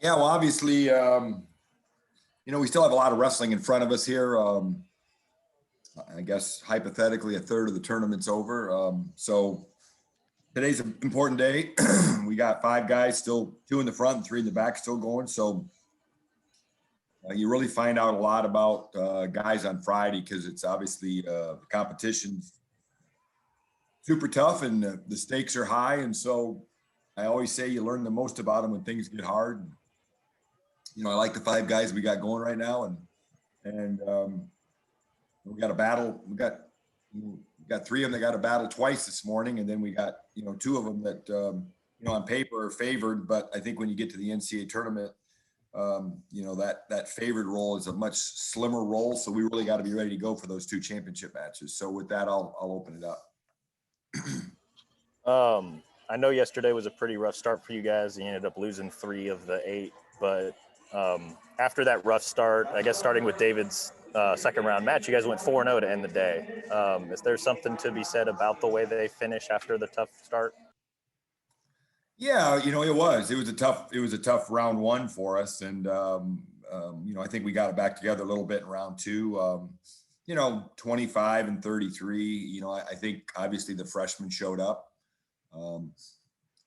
Yeah, well, obviously, we still have a lot of wrestling in front of us here. I guess hypothetically, a third of the tournament's over. So today's an important day. We got 5 guys, still 2 in the front and 3 in the back, still going. So you really find out a lot about guys on Friday because it's obviously the competition's super tough and the stakes are high. And so I always say you learn the most about them when things get hard. I like the 5 guys we got going right now, and we got a battle. We got 3 of them that got a battle twice this morning, and then we got 2 of them that on paper are favored, but I think when you get to the NCAA tournament, that favored role is a much slimmer role. So we really got to be ready to go for those 2 championship matches. So with that, I'll open it up. I know yesterday was a pretty rough start for you guys. You ended up losing 3 of the 8, but after that rough start, I guess starting with David's second round match, you guys went 4-0 to end the day. Is there something to be said about the way they finish after the tough start? Yeah, it was a tough round 1 for us. And, I think we got it back together a little bit in round 2, 25 and 33. I think obviously the freshmen showed up,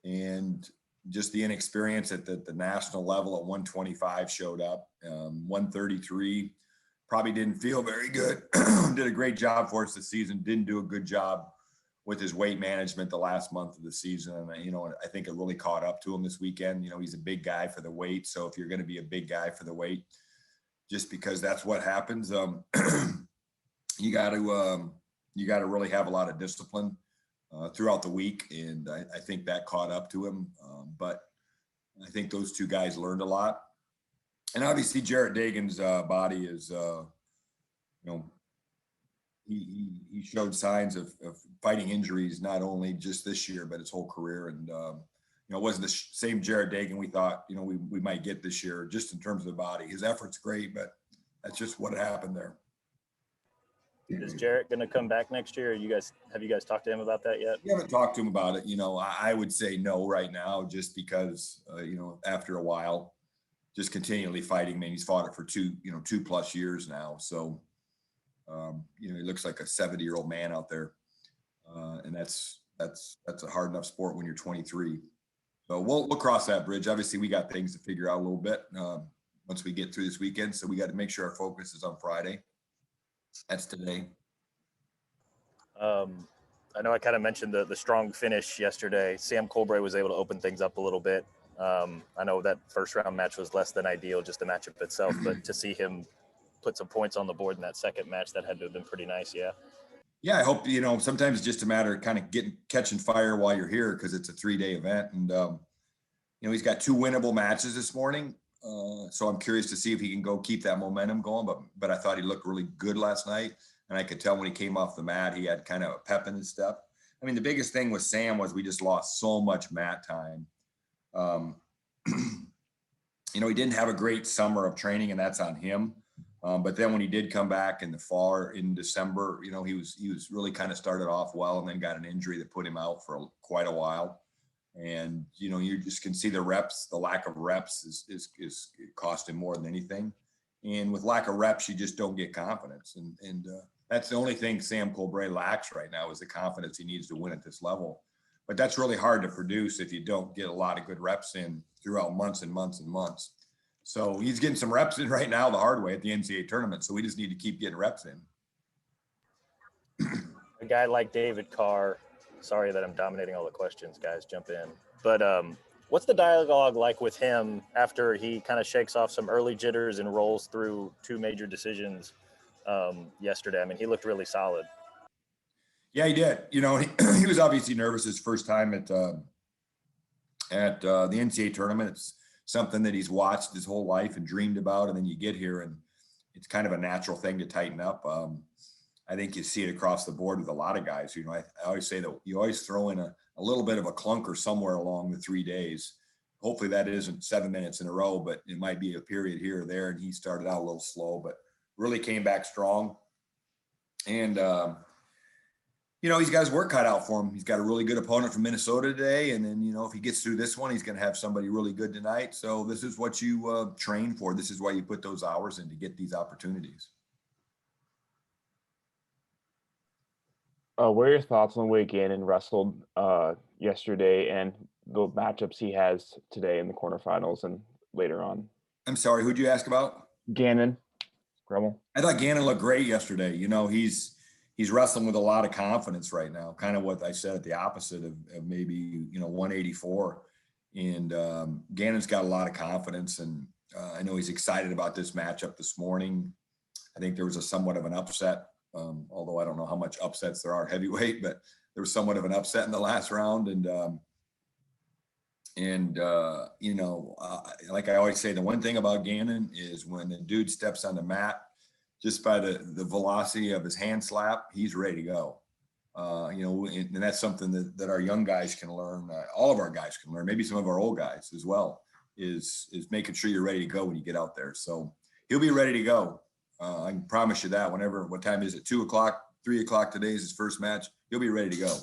and just the inexperience at the national level at 125 showed up. 133 probably didn't feel very good. Did a great job for us this season. Didn't do a good job with his weight management the last month of the season. And, I think it really caught up to him this weekend. He's a big guy for the weight. So if you're going to be a big guy for the weight, just because that's what happens, you got to really have a lot of discipline throughout the week. And I think that caught up to him. But I think those 2 guys learned a lot. And obviously Jarrett Dagan's body is, he showed signs of fighting injuries, not only just this year, but his whole career. And, it wasn't the same Jarrett Dagan we thought, we might get this year, just in terms of the body. His effort's great, but that's just what happened there. Is Jarrett going to come back next year? Have you guys talked to him about that yet? We haven't talked to him about it. I would say no right now, just because, after a while, just continually fighting. He's fought it for 2+ years now. So, he looks like a 70-year-old man out there. And that's a hard enough sport when you're 23. So we'll cross that bridge. Obviously we got things to figure out a little bit once we get through this weekend. So we got to make sure our focus is on Friday. That's today. I know I kind of mentioned the strong finish yesterday. Sam Colbray was able to open things up a little bit. I know that first round match was less than ideal, just the matchup itself, but to see him put some points on the board in that second match, that had to have been pretty nice. Yeah. Yeah. I hope, sometimes it's just a matter of kind of catching fire while you're here, because it's a 3-day event. And, he's got 2 winnable matches this morning. So I'm curious to see if he can keep that momentum going. But I thought he looked really good last night. And I could tell when he came off the mat, he had kind of a pep in his step. The biggest thing with Sam was we just lost so much mat time. He didn't have a great summer of training, and that's on him. But then when he did come back in the fall in December, he was really kind of started off well, and then got an injury that put him out for quite a while. And, you just can see the lack of reps is cost him more than anything. And with lack of reps, you just don't get confidence. And that's the only thing Sam Colbray lacks right now, is the confidence he needs to win at this level. But that's really hard to produce if you don't get a lot of good reps in throughout months and months and months. So he's getting some reps in right now the hard way at the NCAA tournament. So we just need to keep getting reps in. A guy like David Carr, sorry that I'm dominating all the questions, guys, jump in. But what's the dialogue like with him after he kind of shakes off some early jitters and rolls through 2 major decisions yesterday? He looked really solid. Yeah, he did. He was obviously nervous his first time at the NCAA tournament. It's something that he's watched his whole life and dreamed about. And then you get here and it's kind of a natural thing to tighten up. I think you see it across the board with a lot of guys. I always say that you always throw in a little bit of a clunker somewhere along the 3 days. Hopefully that isn't 7 minutes in a row, but it might be a period here or there. And he started out a little slow, but really came back strong. And, He's got his work cut out for him. He's got a really good opponent from Minnesota today. And then, if he gets through this one, he's going to have somebody really good tonight. So this is what you train for. This is why you put those hours in, to get these opportunities. What are your thoughts on the way Gannon wrestled yesterday and the matchups he has today in the quarterfinals and later on? I'm sorry, who'd you ask about? Gannon. Gremmel. I thought Gannon looked great yesterday. He's wrestling with a lot of confidence right now, kind of what I said at the opposite of maybe, 184. And Gannon's got a lot of confidence, and I know he's excited about this matchup this morning. I think there was a somewhat of an upset, although I don't know how much upsets there are at heavyweight, but there was somewhat of an upset in the last round. Like I always say, the one thing about Gannon is when the dude steps on the mat, just by the velocity of his hand slap, he's ready to go. And that's something that our young guys can learn. All of our guys can learn, maybe some of our old guys as well, is making sure you're ready to go when you get out there. So he'll be ready to go. I can promise you that what time is it? 2:00, 3:00 today is his first match. He'll be ready to go.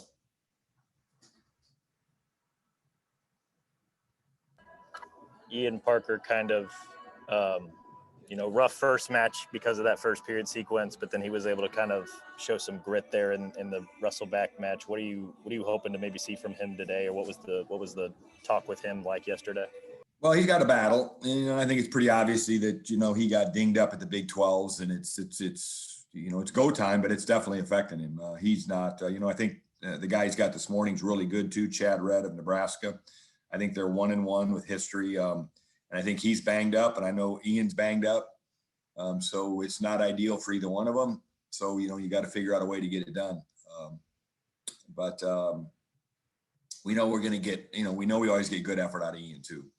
Ian Parker kind of, rough first match because of that first period sequence, but then he was able to kind of show some grit there in the wrestle back match. What are you hoping to maybe see from him today, or what was the talk with him like yesterday? Well, he's got a battle, and I think it's pretty obviously that he got dinged up at the Big 12s, and it's go time, but it's definitely affecting him. He's not, I think the guy he's got this morning's really good too, Chad Redd of Nebraska. I think they're 1-1 with history. And I think he's banged up, and I know Ian's banged up. So it's not ideal for either one of them. So, you got to figure out a way to get it done. But we know we're going to get, we know we always get good effort out of Ian too.